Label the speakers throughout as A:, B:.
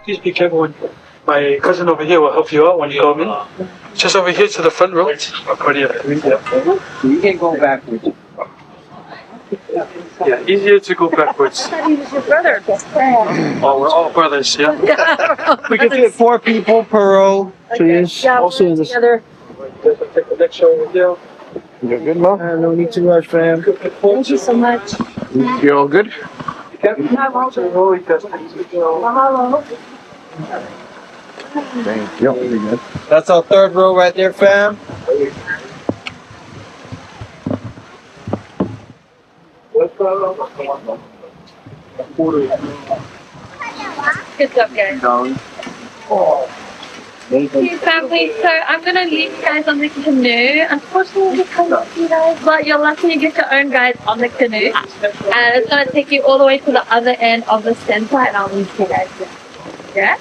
A: Please be careful. My cousin over here will help you out when you come in. Just over here to the front row. Oh, yeah.
B: You can go backwards.
A: Yeah, easier to go backwards.
C: I thought he was your brother.
A: Oh, we're all brothers, yeah.
B: We can fit 4 people per row. So yes,
C: Yeah,
B: also
C: we're
B: in this.
C: together.
A: Take the next show with you.
B: You're good, Mom? No need to rush, fam.
C: Thank you so much.
B: You're all good?
C: Mahalo.
B: Thank you. Really good. That's our 3rd row right there, fam.
C: Good job, guys. Thank you, family. So I'm gonna leave you guys on the canoe. Unfortunately, we can't see you guys, but you're lucky you get your own guys on the canoe. And it's gonna take you all the way to the other end of the center, and I'll leave you guys there. Yeah?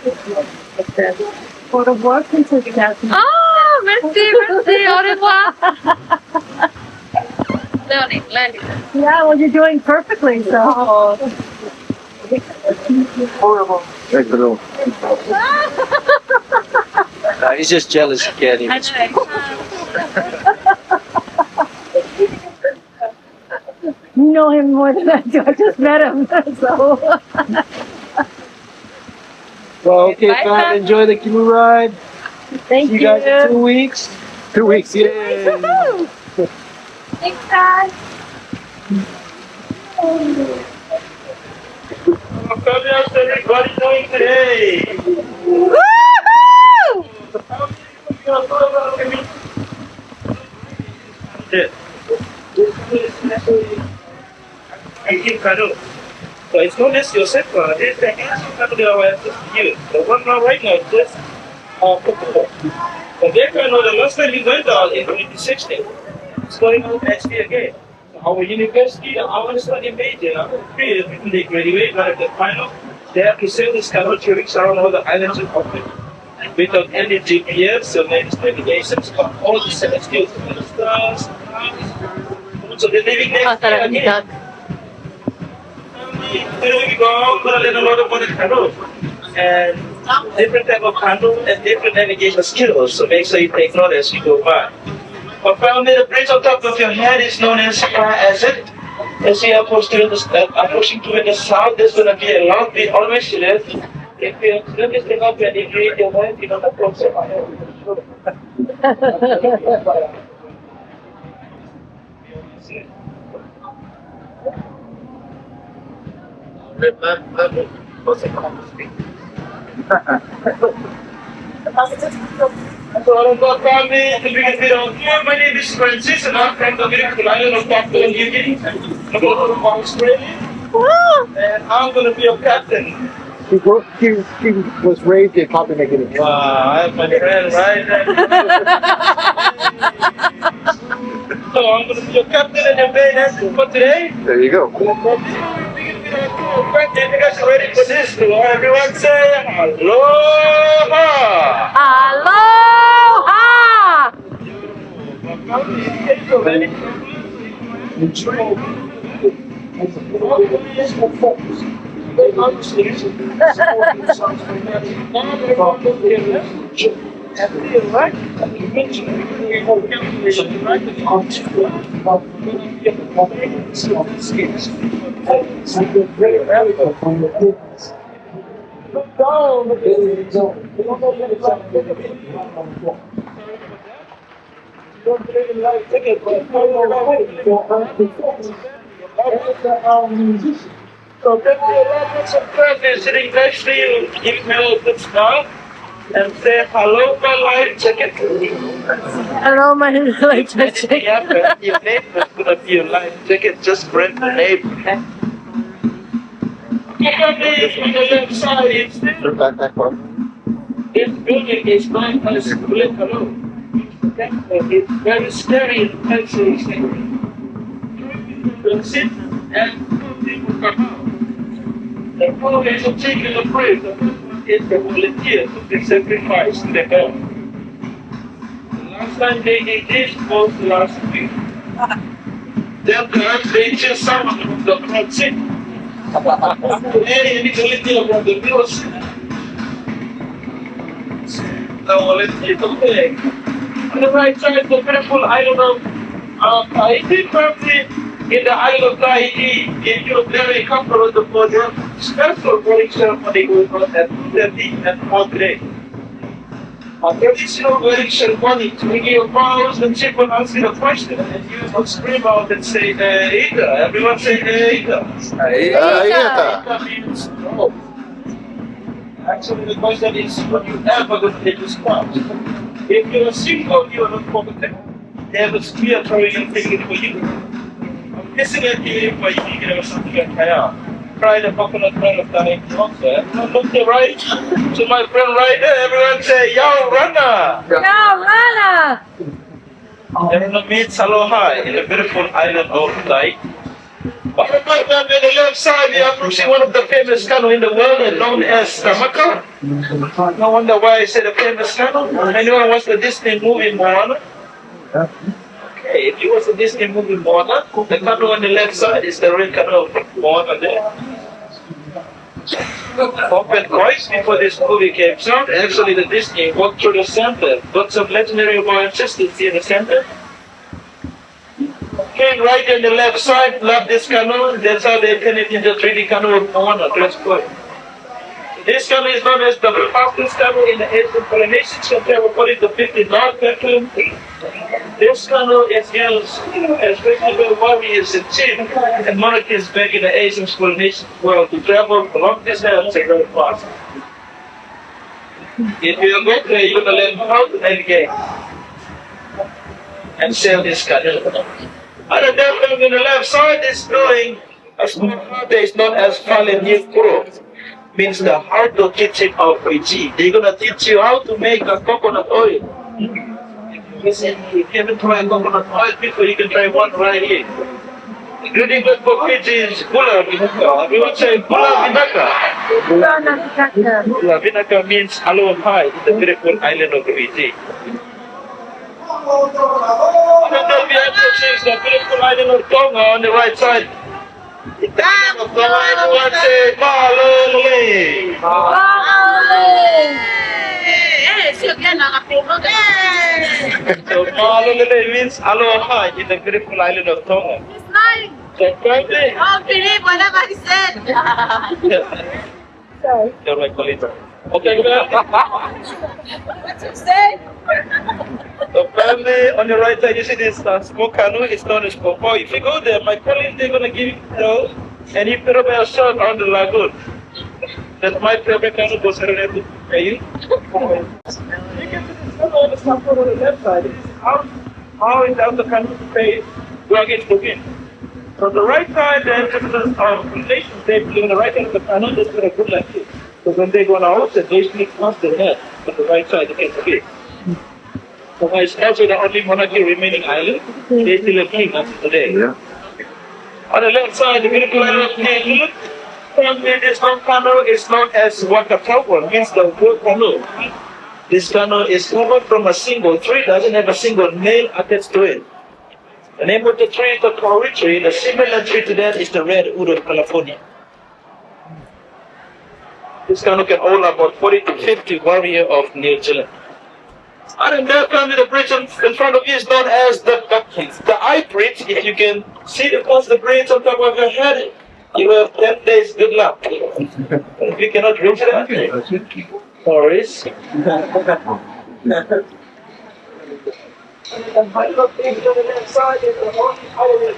C: For the work until you guys. Oh, merci, au revoir. Learning. Yeah, well, you're doing perfectly, so.
A: Horrible.
B: He's just jealous he can't even.
C: I know. You know him more than I do. I just met him, so.
B: Well, okay,
C: Bye,
B: fam.
C: fam.
B: Enjoy the canoe ride.
C: Thank
B: See you guys in 2 weeks. 2 weeks, yeah.
C: Woohoo! Thanks, guys.
A: How's everybody doing today?
C: Woohoo!
A: Canoe. So it's not just yourself, it's the handsome canoe that I have to use. The one now right now is just Kokomo. But that canoe, the last time we went out in 2016, it's going out next year again. So our university, our study major, 3 years before they graduate, got the final, they have to sail this canoe 3 weeks around all the islands of Oahu. Without any GPS, so latest navigations, but all the 7 skills, the stars, so they're living next year again. Here we go, but then a lot of money canoe. And different type of canoe and different navigation skills, so make sure you take note as you go by. But finally, the bridge on top of your head is known as it. As you are approaching to the south, there's going to be a long bit always to it. If you look at the up and if you read your mind, you don't approach the fire. So, my name is Francis, and I'm from the beautiful island of Papua New Guinea. I'm from Australia, and I'm going to be a captain.
B: He was raised in Papua New Guinea.
A: Wow, I have my friend right there. So I'm going to be your captain and your main answer for today.
B: There you go.
A: If you guys are ready for this, everyone say aloha!
C: Aloha!
A: So take your lots of friends sitting next to you, give me a good smile, and say hello, my life jacket.
C: Hello, my life jacket.
A: Yeah, your name is going to be your life jacket, just print the name. Look at this on the left side, this building is known as Bullet Canoe. It's very scary and fancy. You sit and people come out. The followers of taking the praise is the volunteers who they sacrifice to the God. The last time they did this was last week. Then perhaps they just someone from the front seat. Today, you need to lift up from the middle seat. well, it's okay. On the right side, the beautiful island of Tahiti, probably in the island of Tahiti, if you're very comfortable for the special wedding ceremony going on at 2:30 and 4 today. A traditional wedding ceremony to make your vows and people asking a question and you will scream out and say, Eita. Everyone say, Eita. Eita means no. Actually, the question is, what you ever going to take your spouse? If you're single, you are not comfortable. We are throwing anything for you. I'm guessing that for you, you know, something like that. Try the coconut friend of time also. Everyone look to right to my friend right there. Everyone say, Yo, runner!
C: Yo, Rana!
A: Everyone meets aloha in the beautiful island of Tahiti. On the left side, you approaching one of the famous canoe in the world known as Tamaka. No wonder why I said a famous canoe. Anyone watch the Disney movie Moana? Okay, if you watch the Disney movie Moana, the canoe on the left side is the real canoe of Moana there. Opened twice before this movie came out. Actually, the Disney walked through the center. Got some legendary Hawaiian sisters in the center. Came right on the left side, love this canoe. That's how they turned it into 3D canoe of Moana. Let's go. This canoe is known as the fastest canoe in the Asian Polynesian compared according to 50 knot pattern. This canoe is used as festival warriors and chiefs and monarchies back in the Asian Polynesian world to travel long distance and very fast. If you go there, you're going to learn how to navigate and sail this canoe. Other than on the left side is doing a small harbor is known as Fallen New Kuro. Means the heart of teaching of Fiji. They're gonna teach you how to make a coconut oil. Listen, if you haven't tried coconut oil before, you can try one right here. The really good for Fiji is Gula Vinaka. Everyone say Gula Vinaka. Gula Vinaka means aloha in the beautiful island of Fiji. And then we have the beautiful island of Tonga on the right side. In the island of Tonga, everyone say Malole. So Malole means aloha in the beautiful island of Tonga.
D: It's nice.
A: So probably.
D: Oh, believe whatever he said.
C: Sorry.
A: You're my colleague. Okay, good.
D: What you say?
A: So family, on the right side, you see this small canoe. It's known as Popo. If you go there, my colleagues, they're going to give you those, and you put up a shot on the lagoon. That's my favorite canoe goes around to pay you. You can see this canoe on the top on the left side. This is how is out the canoe to pay luggage booking. So the right side, the entrance of Polynesian, they on the right side of the canoe, that's where a good like it. So when they go on out, they sneak past the head, but the right side, they can see. So it's also the only monarchy remaining island. They still have king until today. Yeah. On the left side, the beautiful island of Canoe. Currently, this long canoe is known as Wakatawa, means the wood canoe. This canoe is covered from a single tree, doesn't have a single nail attached to it. The name of the tree is the kauri tree. The similar tree to that is the red wood of California. This canoe can hold about 40 to 50 warriors of New Zealand. And then family, the bridge in front of you is known as the eye bridge. If you can see the bridge on top of your head, you have 10 days good luck. If you cannot reach that, no worries. The height of things on the left side is the only island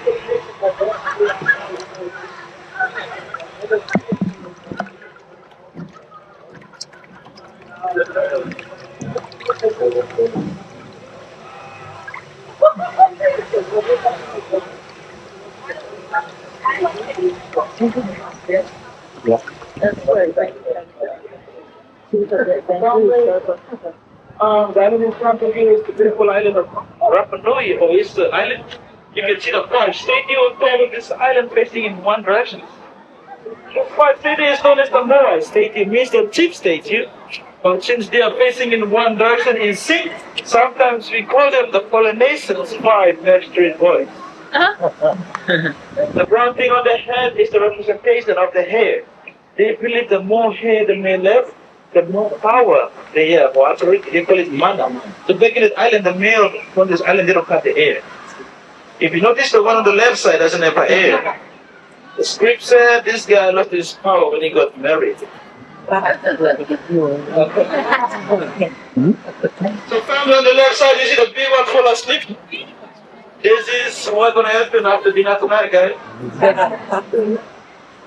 A: the island in front of you is the beautiful island of Rapa Nui, or is the island. You can see the five stadium on top of this island facing in one direction. The five stadium is known as the Moai Stadium, means the chief stadium. But since they are facing in one direction in sync, sometimes we call them the Polynesians 5 Backstreet Boys. The brown thing on the head is the representation of the hair. They believe the more hair the male left, the more power they have, or actually they call it mana. So back in the island, the male on this island, they don't have the air. If you notice, the one on the left side doesn't have air. The script said this guy lost his power when he got married. So family on the left side, you see the big one fall asleep? This is what's going to happen after dinner tonight, guys.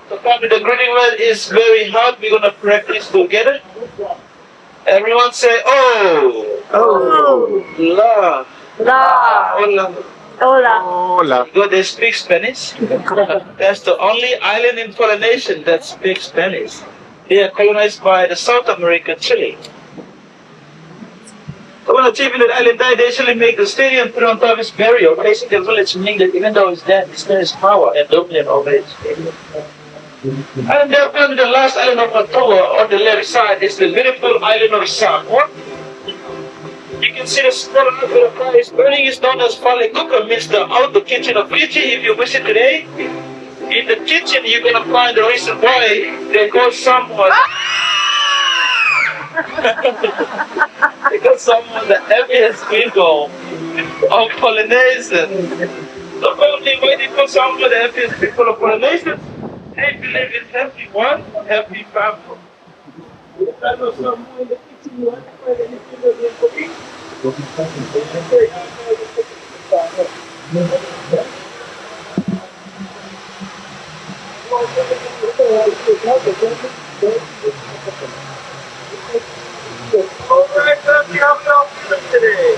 A: So family, the greeting word is very hard. We're going to practice together. Everyone say, oh.
B: Oh.
A: La.
C: La.
A: Hola.
C: Hola.
B: Hola.
A: Because they speak Spanish. That's the only island in Polynesian that speaks Spanish. They are colonized by the South American Chile. So when a chief in the island died, they actually make the stadium put on top of his burial, placing the village meaning that even though he's dead, he still has power and dominion over it. And then the last island of Atoa on the left side is the beautiful island of Samoa. You can see the small out where the fire is burning is known as Fale Kuka, means the outer kitchen of Fiji. If you visit today, in the kitchen you're going to find the reason why they call Samoa. Because Samoa the heaviest people of Polynesian. So probably why they call Samoa the heaviest people of Polynesian? They believe in happy one, happy family. The kind of Samoa in the kitchen, you want to find anything that you cooking? Alright, let's see how we all feel today.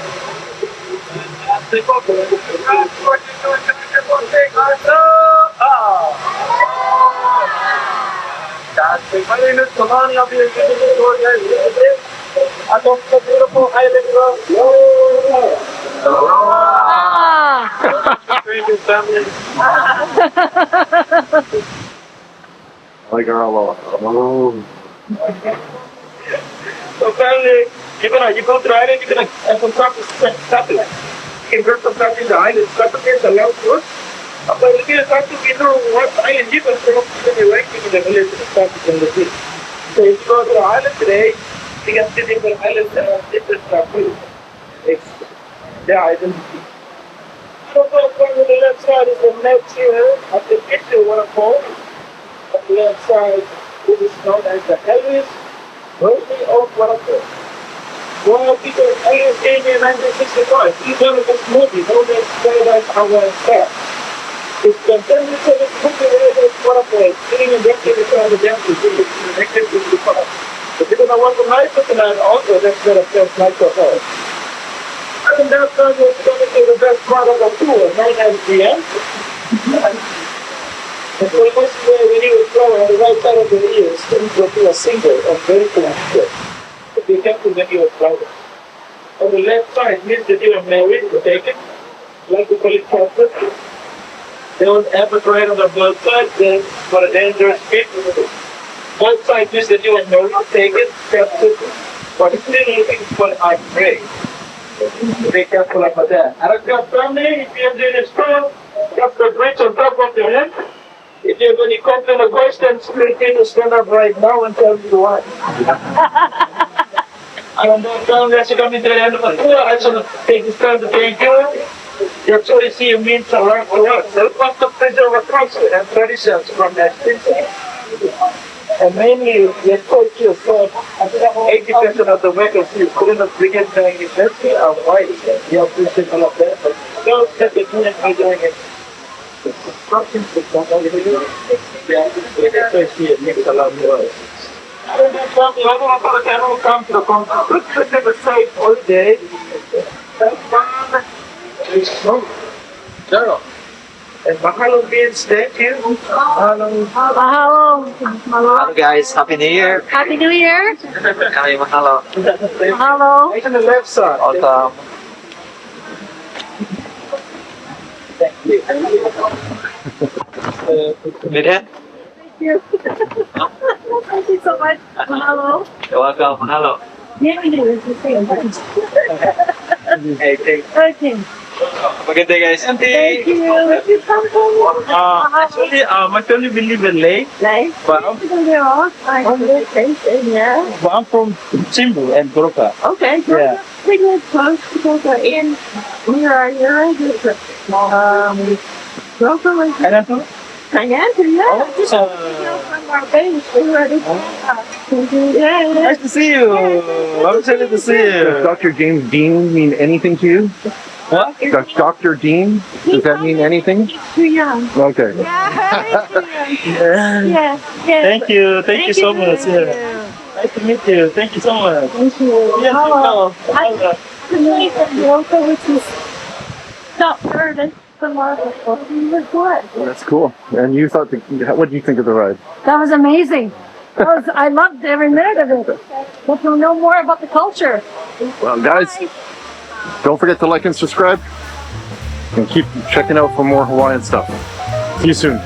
A: My name is Kalani. I'll be a tour guide today. I'm from the beautiful island of family.
B: Like our aloha. Oh.
A: So family, you go to the island, you're gonna have some satellite. You can grab some satellite in the island. Satellite is allowed to us. But if you start to get through what island you can throw, then you're right in the village to start to the sea. So if you go to the island today, you can see different islands that have different food. It's their identity. So on the left side is the next here of the picture waterfall. On the left side, this is known as the Elvis Birthday of Waterfall. Well, people, Elvis came in 1965. He done this movie known as Paradise Our Star. It's the 77th movie where waterfall sitting in that city on the dance is connected to the park. If you're going to want to night for tonight also, that's not a first night for us. I think that's going to be the best part of the tour, 9 p.m. And for most when you would flow on the right side of the ears, things will be a single and very connected. So be careful when you are flowing. On the left side means that you are married or taken, like we call it corporate. They don't have it right on the both sides, then for a dangerous fit. Both sides means that you are married, taken, captured, but still looking for an outbreak. Be careful about that. And if your family, if you're doing a strong, keep the bridge on top of your head. If you have any complaint or questions, feel free to stand up right now and tell me why. And then family, as you come into the end of the tour, I just want to take this time to thank you. Your choice here means a lot to us. Help us to preserve our culture and traditions from extinction. And mainly, your choice yourself, 80% of the workers you couldn't have begun doing industry are white. You appreciate all of that, but those that they couldn't be doing it. The construction system, your choice here means a lot to us. I don't know if everyone for the Canoe come to the conference. Let's have a safe holiday. Have fun. Zero. And mahalo means thank you. Mahalo.
C: Mahalo.
B: Hello guys, Happy New Year.
C: Happy New Year.
B: Kami mahalo.
C: Mahalo.
A: Right on the left side.
B: Welcome.
A: Thank you.
B: Good hand?
C: Thank you. Thank you so much. Mahalo.
B: You're welcome. Mahalo.
C: Yeah, we do. It's the same.
A: Hey, thank you.
C: Okay.
B: Have a good day, guys.
C: Thank you. Where do you come from?
A: Actually, my family will live in Lake,
C: Like,
A: but I'm,
C: yeah.
A: but I'm from Simbu and Goroka.
C: Okay, so
A: Yeah.
C: pretty good close to go in. Where are you? Broker was
A: And I'm from
C: Cayenne, yeah. Just
A: Oh.
C: from our base. We were yeah.
A: Nice to see you. I'm excited to see
B: Does
A: you.
B: Dr. James Dean mean anything to you?
A: What?
B: Does Dr. Dean, does that mean anything?
C: Too young.
B: Okay.
C: Yeah.
A: Yeah.
C: Yeah.
A: Thank you so much. Yeah. Nice to meet you. Thank you so much.
C: Thank you.
A: Yes,
C: Hello.
A: hello.
C: Broker, which is not third and tomorrow. What?
B: That's cool. And you thought, what did you think of the ride?
C: That was amazing. I loved every minute of it. But to know more about the culture.
B: Well, guys, don't forget to like and subscribe. And keep checking out for more Hawaiian stuff. See you soon.